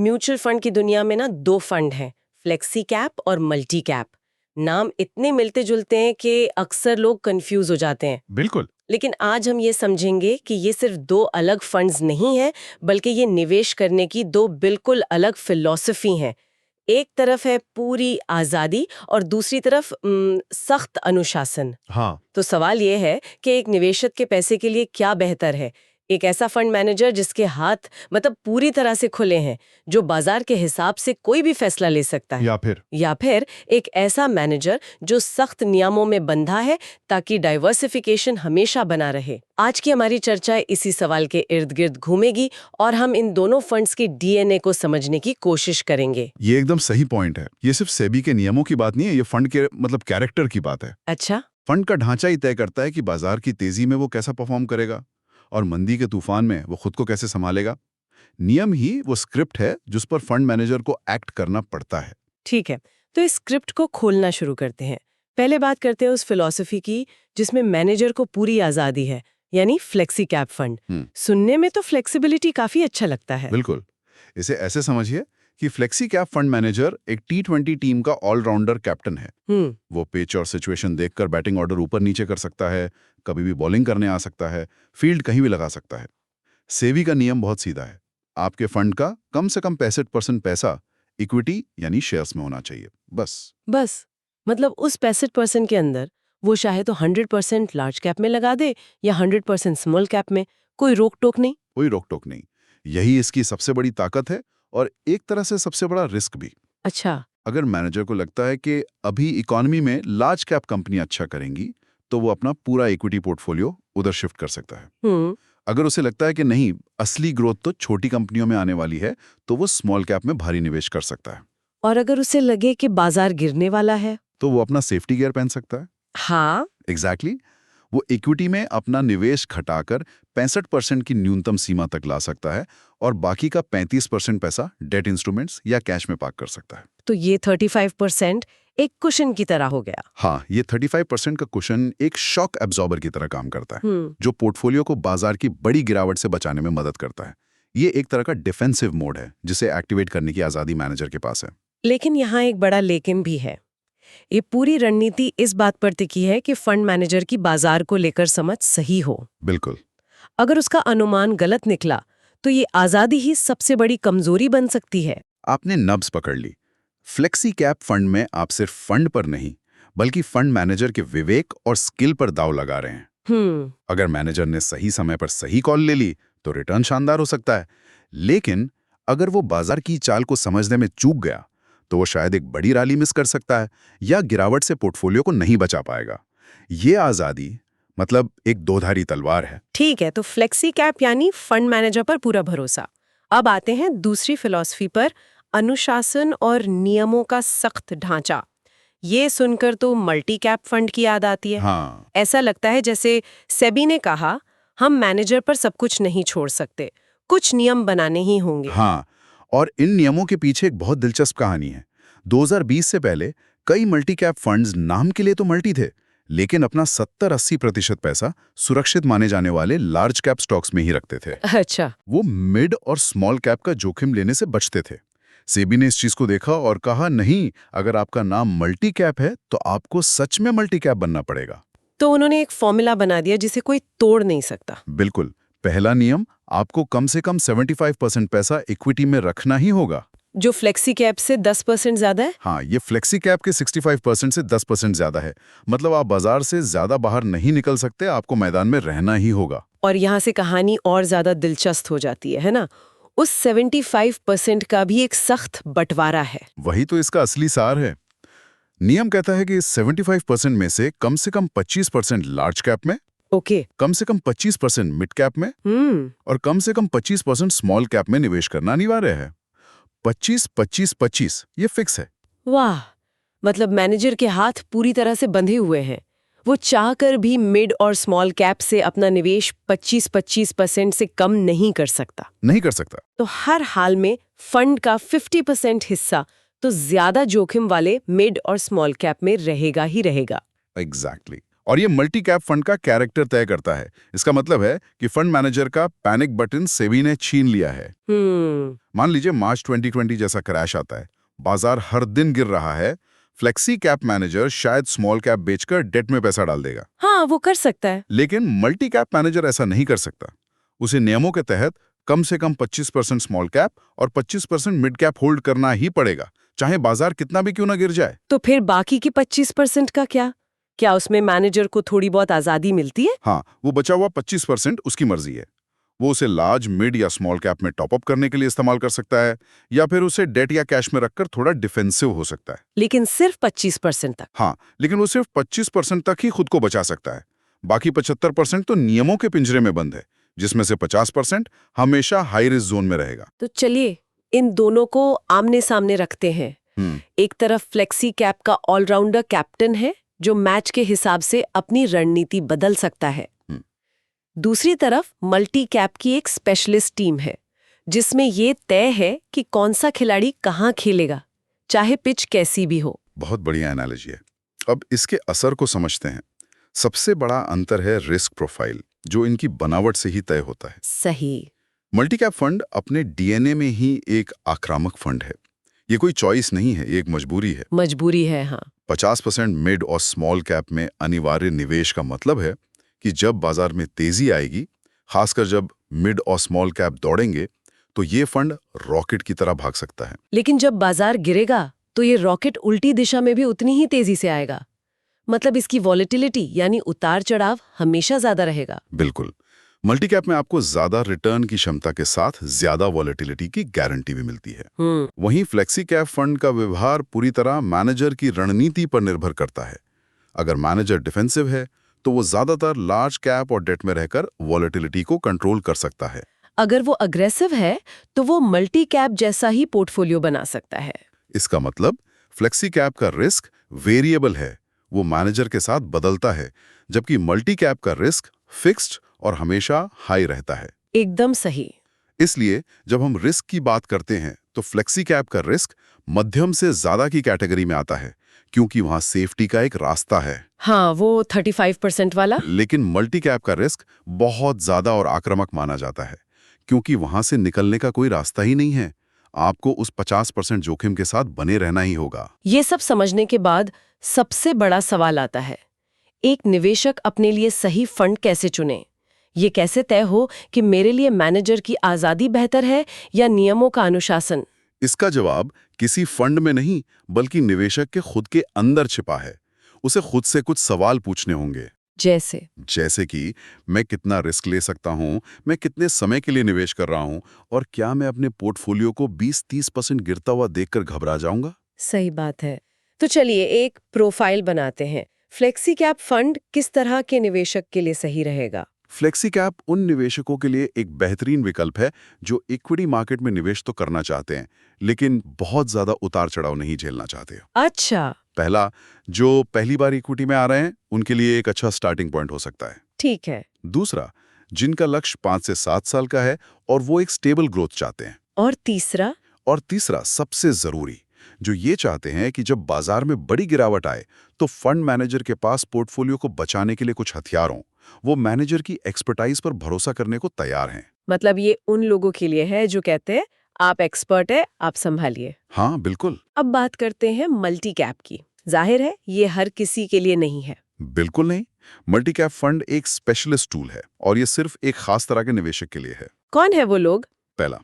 Mutual fund की दुनिया में ना दो फंड हैं, फ्लेक्सी कैप और मल्टी कैप। नाम इतने मिलते जुलते हैं कि अक्सर लोग कंफ्यूज हो जाते हैं। बिल्कुल। लेकिन आज हम ये समझेंगे कि ये सिर्फ दो अलग फंड्स नहीं हैं, बल्कि ये निवेश करने की दो बिल्कुल अलग फिलॉसफी हैं। एक तरफ है पूरी आजादी और दूसरी तरफ सख्त अनुशासन। हाँ। तो सवाल ये है कि एक निवेशक के पैसे के लिए क्या बेहतर है? एक ऐसा फंड मैनेजर जिसके हाथ पूरी तरह से खुले हैं, जो बाजार के हिसाब से कोई भी फैसला ले सकता है, या फिर एक ऐसा मैनेजर जो सख्त नियमों में बंधा है ताकि डाइवर्सिफिकेशन हमेशा बना रहे। आज की हमारी चर्चा इसी सवाल के इर्द गिर्द घूमेगी और हम इन दोनों फंड्स के डीएनए को समझने की कोशिश करेंगे। ये एकदम सही पॉइंट है। ये सिर्फ सेबी के नियमों की बात नहीं है, ये फंड के कैरेक्टर की बात है। अच्छा। फंड का ढांचा ही तय करता है कि बाजार की तेजी में वो कैसा परफॉर्म करेगा और मंदी के तूफान में वो खुद को कैसे संभालेगा। नियम ही वो स्क्रिप्ट है जिस पर फंड मैनेजर को एक्ट करना पड़ता है। ठीक है, तो इस स्क्रिप्ट को खोलना शुरू करते हैं। पहले बात करते हैं उस फिलॉसफी की जिसमें मैनेजर को पूरी आजादी है, यानी फ्लेक्सी कैप फंड। सुनने में तो फ्लेक्सिबिलिटी काफी अच्छा लगता है। बिल्कुल। इसे ऐसे समझिए कि फ्लेक्सी कैप फंड मैनेजर एक T20 टीम का ऑलराउंडर कैप्टन है। वो पिच और सिचुएशन देखकर बैटिंग ऑर्डर ऊपर नीचे कर सकता है, कभी भी बॉलिंग करने आ सकता है, फील्ड कहीं भी लगा सकता है। सेबी का नियम बहुत सीधा है, आपके फंड का कम से कम 65% पैसा इक्विटी यानी शेयर्स में होना चाहिए। बस मतलब उस 65% के अंदर वो चाहे तो 100% लार्ज कैप में लगा दे या 100% स्मॉल कैप में, कोई रोक टोक नहीं। कोई रोक टोक नहीं। यही इसकी सबसे बड़ी ताकत है और एक तरह से सबसे बड़ा रिस्क भी। अच्छा। अगर मैनेजर को लगता है कि अभी इकोनॉमी में लार्ज कैप कंपनी अच्छा करेंगी, तो वो अपना पूरा इक्विटी पोर्टफोलियो उधर शिफ्ट कर सकता है। अगर उसे लगता है कि नहीं, असली ग्रोथ तो छोटी कंपनियों में आने वाली है, तो वो स्मॉल कैप में भारी निवेश कर सकता है। और अगर उसे लगे कि बाजार गिरने वाला है, तो वो अपना सेफ्टी गियर पहन सकता है। हाँ, एग्जैक्टली। वो इक्विटी में अपना निवेश घटाकर 65% की न्यूनतम सीमा तक ला सकता है और बाकी का 35% पैसा डेट इंस्ट्रूमेंट्स या कैश में पार्क कर सकता है। तो ये 35% एक कुशन की तरह हो गया। हाँ, ये 35% का कुशन एक शॉक एब्जॉर्बर की तरह काम करता है, जो पोर्टफोलियो को बाजार की बड़ी गिरावट से बचाने में मदद करता है। ये एक तरह का डिफेंसिव मोड है जिसे एक्टिवेट करने की आजादी मैनेजर के पास है। लेकिन यहाँ एक बड़ा लेकिन भी है। ये पूरी रणनीति इस बात पर टिकी है कि फंड मैनेजर की बाजार को लेकर समझ सही हो। बिल्कुल। अगर उसका अनुमान गलत निकला तो ये आजादी ही सबसे बड़ी कमजोरी बन सकती है। आपने नब्ज पकड़ ली। फ्लेक्सी कैप फंड में आप सिर्फ फंड पर नहीं, बल्कि फंड मैनेजर के विवेक और स्किल पर दांव लगा रहे हैं। अगर मैनेजर ने सही समय पर सही कॉल ले ली तो रिटर्न शानदार हो सकता है, लेकिन अगर वो बाजार की चाल को समझने में चूक गया तो वो शायद एक बड़ी रैली मिस कर सकता है या गिरावट से पोर्टफोलियो को नहीं बचा पाएगा। ये आजादी एक दोधारी तलवार है। ठीक है, तो फ्लेक्सी कैप यानी फंड मैनेजर पर पूरा भरोसा। अब आते हैं दूसरी फिलॉसफी पर, अनुशासन और नियमों का सख्त ढांचा। ये सुनकर तो मल्टी कैप फंड की याद आती है। हाँ। ऐसा लगता है जैसे सेबी ने कहा, हम मैनेजर पर सब कुछ नहीं छोड़ सकते, कुछ नियम बनाने ही होंगे। हाँ, और इन नियमों के पीछे एक बहुत दिलचस्प कहानी है। 2020 से पहले कई मल्टी कैप फंड्स नाम के लिए तो मल्टी थे, लेकिन अपना 70-80% पैसा सुरक्षित माने जाने वाले लार्ज कैप स्टॉक्स में ही रखते थे। अच्छा। वो मिड और स्मॉल कैप का जोखिम लेने से बचते थे। सेबी ने इस चीज को देखा और कहा, नहीं, अगर आपका नाम मल्टी कैप है तो आपको सच में मल्टी कैप बनना पड़ेगा। तो उन्होंने एक फॉर्मूला बना दिया जिसे कोई तोड़ नहीं सकता। बिल्कुल। पहला नियम, आपको कम से कम 75% पैसा इक्विटी में रखना ही होगा, जो फ्लेक्सी कैप से 10% ज्यादा है। हाँ, ये फ्लेक्सी कैप के 65% से 10% ज्यादा है। आप बाजार से ज्यादा बाहर नहीं निकल सकते, आपको मैदान में रहना ही होगा। और यहाँ से कहानी और ज्यादा दिलचस्प हो जाती है ना? उस 75% का भी एक सख्त बंटवारा है। वही तो इसका असली सार है। नियम कहता है कि इस 75% में से कम 25% लार्ज कैप में, कम से कम 25% मिड कैप में और कम से कम 25% स्मॉल कैप में निवेश करना अनिवार्य है। 25-25-25 ये फिक्स है। वाह, मतलब मैनेजर के हाथ पूरी तरह से बंधे हुए हैं। वो चाहकर भी मिड और स्मॉल कैप से अपना निवेश 25-25% से कम नहीं कर सकता। तो हर हाल में फंड का 50% हिस्सा तो ज्यादा जोखिम वाले मिड और स्मॉल कैप में रहेगा ही रहेगा। एग्जैक्टली। और ये मल्टी कैप फंड का कैरेक्टर तय करता है। इसका मतलब है कि फंड मैनेजर का पैनिक बटन सेबी ने छीन लिया है। मान लीजिए मार्च 2020 जैसा क्रैश आता है, बाजार हर दिन गिर रहा है, फ्लेक्सी कैप मैनेजर शायद स्मॉल कैप बेचकर डेट में पैसा डाल देगा। हाँ, वो कर सकता है। लेकिन मल्टी कैप मैनेजर ऐसा नहीं कर सकता। उसे नियमों के तहत कम से कम 25% स्मॉल कैप और 25% मिड कैप होल्ड करना ही पड़ेगा, चाहे बाजार कितना भी क्यों ना गिर जाए। तो फिर बाकी की 25% का क्या उसमें मैनेजर को थोड़ी बहुत आजादी मिलती है? हाँ, वो बचा हुआ 25% उसकी मर्जी है। वो उसे लार्ज, मिड या स्मॉल कैप में टॉप अप करने के लिए इस्तेमाल कर सकता है, या फिर उसे डेट या कैश में रखकर थोड़ा डिफेंसिव हो सकता है। लेकिन सिर्फ 25% तक? हाँ, लेकिन वो सिर्फ 25% तक ही खुद को बचा सकता है। बाकी 75% तो नियमों के पिंजरे में बंद है, जिसमें से 50% हमेशा हाई रिस्क जोन में रहेगा। तो चलिए इन दोनों को आमने सामने रखते हैं। एक तरफ फ्लेक्सी कैप का ऑलराउंडर कैप्टन है जो मैच के हिसाब से अपनी रणनीति बदल सकता है। दूसरी तरफ मल्टी कैप की एक स्पेशलिस्ट टीम है जिसमें ये तय है कि कौन सा खिलाड़ी कहाँ खेलेगा, चाहे पिच कैसी भी हो। बहुत बढ़िया एनालॉजी है। अब इसके असर को समझते हैं। सबसे बड़ा अंतर है रिस्क प्रोफाइल, जो इनकी बनावट से ही तय होता है। सही। मल्टी कैप फंड अपने डीएनए में ही एक आक्रामक फंड है। ये कोई चॉइस नहीं है, ये एक मजबूरी है। मजबूरी है, हाँ। 50% मिड और स्मॉल कैप में अनिवार्य निवेश का मतलब है कि जब बाजार में तेजी आएगी, खासकर जब मिड और स्मॉल कैप दौड़ेंगे, तो ये फंड रॉकेट की तरह भाग सकता है। लेकिन जब बाजार गिरेगा तो ये रॉकेट उल्टी दिशा में भी उतनी ही तेजी से आएगा। मतलब इसकी वॉलेटिलिटी यानी उतार चढ़ाव हमेशा ज्यादा रहेगा। बिल्कुल। मल्टी कैप में आपको ज्यादा रिटर्न की क्षमता के साथ ज्यादा वॉलेटिलिटी की गारंटी भी मिलती है। वहीं फ्लेक्सी कैप फंड का व्यवहार पूरी तरह मैनेजर की रणनीति पर निर्भर करता है। अगर मैनेजर डिफेंसिव है तो वो ज्यादातर लार्ज कैप और डेट में रहकर वॉलेटिलिटी को कंट्रोल कर सकता है। अगर वो अग्रेसिव है तो वो मल्टी कैप जैसा ही पोर्टफोलियो बना सकता है। इसका मतलब फ्लेक्सी कैप का रिस्क वेरिएबल है, वो मैनेजर के साथ बदलता है, जबकि मल्टी कैप का रिस्क फिक्स्ड और हमेशा हाई रहता है। एकदम सही। इसलिए जब हम रिस्क की बात करते हैं तो फ्लेक्सी कैप का रिस्क मध्यम से ज्यादा की कैटेगरी में आता है, क्योंकि वहां सेफ्टी का एक रास्ता है। हाँ, वो 35% वाला। लेकिन मल्टी कैप का रिस्क बहुत ज्यादा और आक्रामक माना जाता है, क्योंकि वहां से निकलने का कोई रास्ता ही नहीं है। आपको उस 50% जोखिम के साथ बने रहना ही होगा। ये सब समझने के बाद सबसे बड़ा सवाल आता है, एक निवेशक अपने लिए सही फंड कैसे चुने? ये कैसे तय हो कि मेरे लिए मैनेजर की आजादी बेहतर है या नियमों का अनुशासन? इसका जवाब किसी फंड में नहीं, बल्कि निवेशक के खुद के अंदर छिपा है। उसे खुद से कुछ सवाल पूछने होंगे। जैसे कि मैं कितना रिस्क ले सकता हूं, मैं कितने समय के लिए निवेश कर रहा हूं, और क्या मैं अपने पोर्टफोलियो को 20-30% गिरता हुआ देखकर घबरा जाऊंगा? सही बात है। तो चलिए एक प्रोफाइल बनाते हैं। फ्लेक्सी कैप फंड किस तरह के निवेशक के लिए सही रहेगा? फ्लेक्सी कैप उन निवेशकों के लिए एक बेहतरीन विकल्प है जो इक्विटी मार्केट में निवेश तो करना चाहते हैं, लेकिन बहुत ज्यादा उतार चढ़ाव नहीं झेलना चाहते। अच्छा। पहला, जो पहली बार इक्विटी में आ रहे हैं, उनके लिए एक अच्छा स्टार्टिंग पॉइंट हो सकता है। ठीक है। दूसरा, जिनका लक्ष्य 5 से 7 साल का है और वो एक स्टेबल ग्रोथ चाहते हैं। और तीसरा, सबसे जरूरी, जो ये चाहते हैं कि जब बाजार में बड़ी गिरावट आए तो फंड मैनेजर के पास पोर्टफोलियो को बचाने के लिए कुछ हथियार हों। वो मैनेजर की एक्सपर्टाइज पर भरोसा करने को तैयार हैं। मतलब ये उन लोगों के लिए है जो कहते हैं आप एक्सपर्ट है, आप संभालिए। हाँ, बिल्कुल। अब बात करते हैं मल्टी कैप की। जाहिर है ये हर किसी के लिए नहीं है। बिल्कुल नहीं। मल्टी कैप फंड एक स्पेशलिस्ट टूल है और ये सिर्फ एक खास तरह के निवेशक के लिए है। कौन है वो लोग? पहला,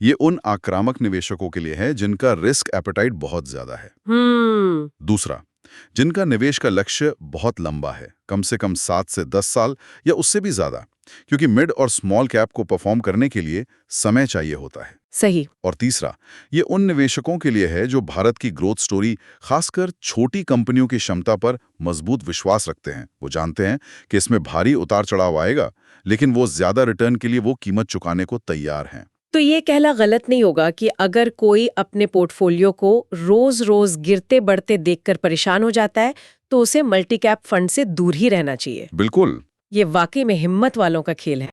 ये उन आक्रामक निवेशकों के लिए है जिनका रिस्क एपेटाइट बहुत ज्यादा है। दूसरा, जिनका निवेश का लक्ष्य बहुत लंबा है, कम से कम 7 से 10 साल या उससे भी ज्यादा, क्योंकि मिड और स्मॉल कैप को परफॉर्म करने के लिए समय चाहिए होता है। सही। और तीसरा, ये उन निवेशकों के लिए है जो भारत की ग्रोथ स्टोरी, खासकर छोटी कंपनियों की क्षमता पर मजबूत विश्वास रखते हैं। वो जानते हैं कि इसमें भारी उतार चढ़ाव आएगा, लेकिन वो ज्यादा रिटर्न के लिए वो कीमत चुकाने को तैयार हैं। तो ये कहना गलत नहीं होगा कि अगर कोई अपने पोर्टफोलियो को रोज रोज गिरते बढ़ते देखकर परेशान हो जाता है तो उसे मल्टी कैप फंड से दूर ही रहना चाहिए। बिल्कुल। ये वाकई में हिम्मत वालों का खेल है।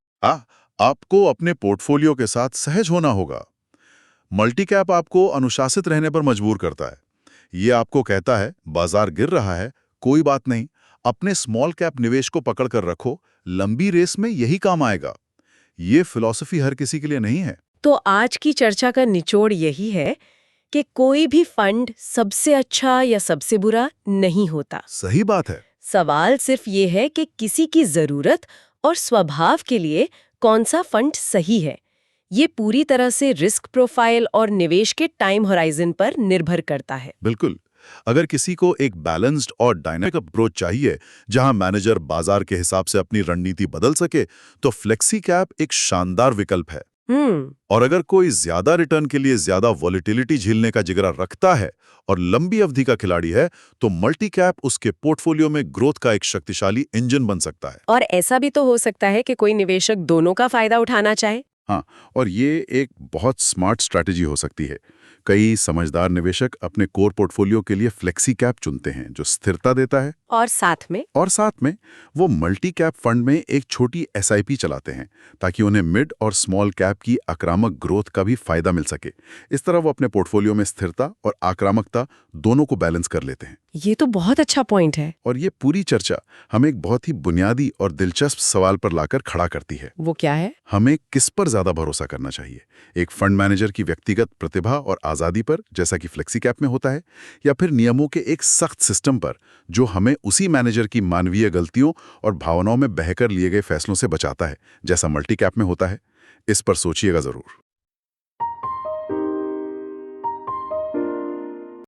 आपको अपने पोर्टफोलियो के साथ सहज होना होगा। मल्टी कैप आपको अनुशासित रहने पर मजबूर करता है। ये आपको कहता है बाजार गिर रहा है, कोई बात नहीं, अपने स्मॉल कैप निवेश को पकड़ कर रखो, लंबी रेस में यही काम आएगा। ये फिलॉसफी हर किसी के लिए नहीं है। तो आज की चर्चा का निचोड़ यही है कि कोई भी फंड सबसे अच्छा या सबसे बुरा नहीं होता। सही बात है। सवाल सिर्फ ये है कि किसी की जरूरत और स्वभाव के लिए कौन सा फंड सही है। ये पूरी तरह से रिस्क प्रोफाइल और निवेश के टाइम होराइजन पर निर्भर करता है। बिल्कुल। अगर किसी को एक बैलेंस्ड और डायनामिक अप्रोच चाहिए, जहां मैनेजर बाजार के हिसाब से अपनी रणनीति बदल सके, तो फ्लेक्सी कैप एक शानदार विकल्प है। और अगर कोई ज्यादा रिटर्न के लिए ज्यादा वॉलेटिलिटी झेलने का जिगरा रखता है और लंबी अवधि का खिलाड़ी है, तो मल्टी कैप उसके पोर्टफोलियो में ग्रोथ का एक शक्तिशाली इंजन बन सकता है। और ऐसा भी तो हो सकता है कि कोई निवेशक दोनों का फायदा उठाना चाहे। हाँ, और ये एक बहुत स्मार्ट स्ट्रैटेजी हो सकती है। कई समझदार निवेशक अपने कोर पोर्टफोलियो के लिए फ्लेक्सी कैप चुनते हैं, जो स्थिरता देता है, और साथ में वो मल्टी कैप फंड में एक छोटी एसआईपी चलाते हैं, ताकि उन्हें मिड और स्मॉल कैप की आक्रामक ग्रोथ का भी फायदा मिल सके। इस तरह वो अपने पोर्टफोलियो में स्थिरता और आक्रामकता दोनों को बैलेंस कर लेते हैं। ये तो बहुत अच्छा पॉइंट है। और ये पूरी चर्चा हमें एक बहुत ही बुनियादी और दिलचस्प सवाल पर लाकर खड़ा करती है। वो क्या है? हमें किस पर ज्यादा भरोसा करना चाहिए? एक फंड मैनेजर की व्यक्तिगत प्रतिभा और आजादी पर, जैसा कि फ्लेक्सी कैप में होता है, या फिर नियमों के एक सख्त सिस्टम पर, जो हमें उसी मैनेजर की मानवीय गलतियों और भावनाओं में बहकर लिए गए फैसलों से बचाता है, जैसा मल्टी कैप में होता है? इस पर सोचिएगा जरूर।